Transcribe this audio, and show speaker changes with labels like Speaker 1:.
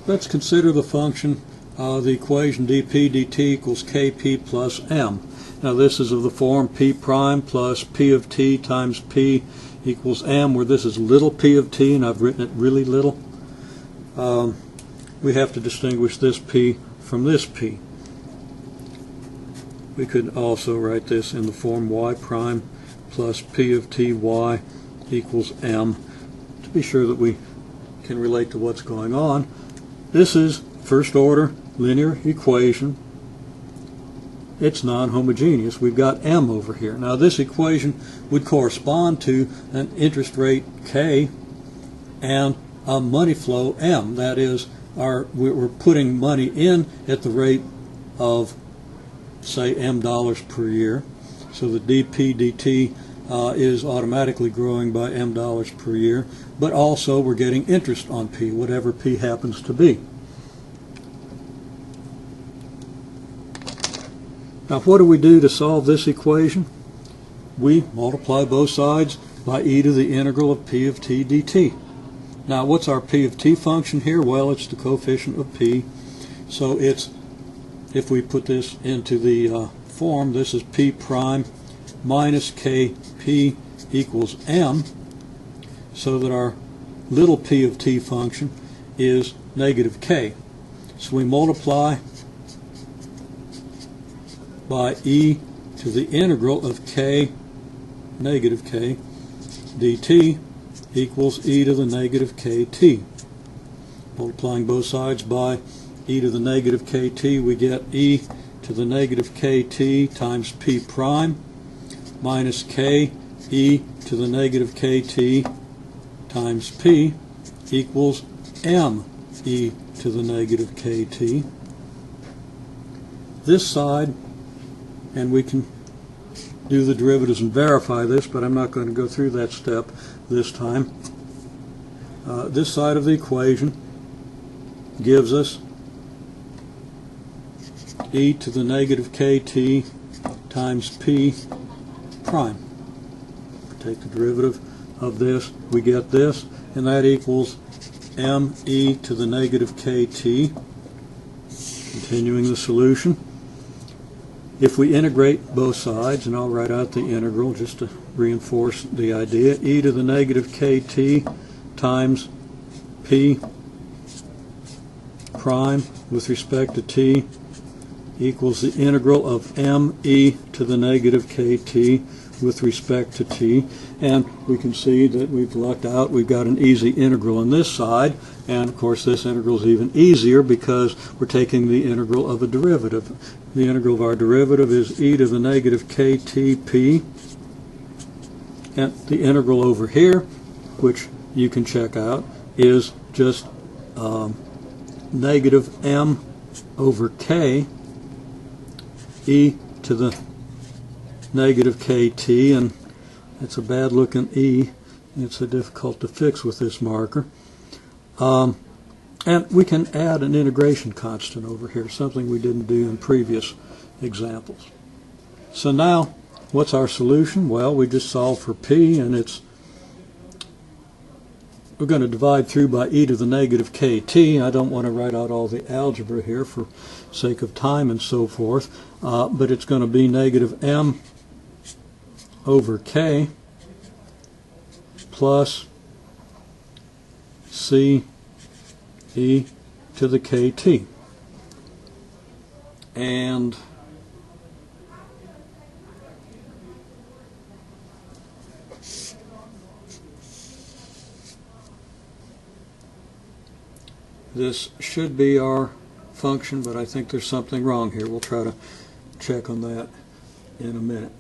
Speaker 1: Let's consider the function, the equation dp dt equals kp plus m. Now this is of the form p prime plus p of t times p equals m, where this is little p of t and I've written it really little. We have to distinguish this p from this p. We could also write this in the form y prime plus p of t y equals m to be sure that we can relate to what's going on. This is first order linear equation. It's non-homogeneous. We've got m over here. Now this equation would correspond to an interest rate k and a money flow m. That is, we're putting money in at the rate of, say, m dollars per year. So the dp dt is automatically growing by m dollars per year, but also we're getting interest on p, whatever p happens to be. Now what do we do to solve this equation? We multiply both sides by e to the integral of p of t dt. Now what's our p of t function here? Well, it's the coefficient of p. So it's, if we put this into the form, this is p prime minus kp equals m, so that our little p of t function is negative k. So we multiply by e to the integral of k, negative k, dt equals e to the negative kt. Multiplying both sides by e to the negative kt, we get e to the negative kt times p prime minus k e to the negative kt times p equals m e to the negative kt. This side, and we can do the derivatives and verify this, but I'm not going to go through that step this time. This side of the equation gives us e to the negative kt times p prime. Take the derivative of this, we get this, and that equals m e to the negative kt. Continuing the solution, if we integrate both sides, and I'll write out the integral just to reinforce the idea, e to the negative kt times p prime with respect to t equals the integral of m e to the negative kt with respect to t. And we can see that we've lucked out. We've got an easy integral on this side, and of course this integral is even easier because we're taking the integral of a derivative. The integral of our derivative is e to the negative ktp, and the integral over here, which you can check out, is just negative m over k e to the negative kt, and it's a bad looking e. It's difficult to fix with this marker. And we can add an integration constant over here, something we didn't do in previous examples. So now, what's our solution? Well, we just solve for p, and we're going to divide through by e to the negative kt. I don't want to write out all the algebra here for sake of time and so forth, but it's going to be negative m over k plus c e to the kt. And this should be our function, but I think there's something wrong here. We'll try to check on that in a minute.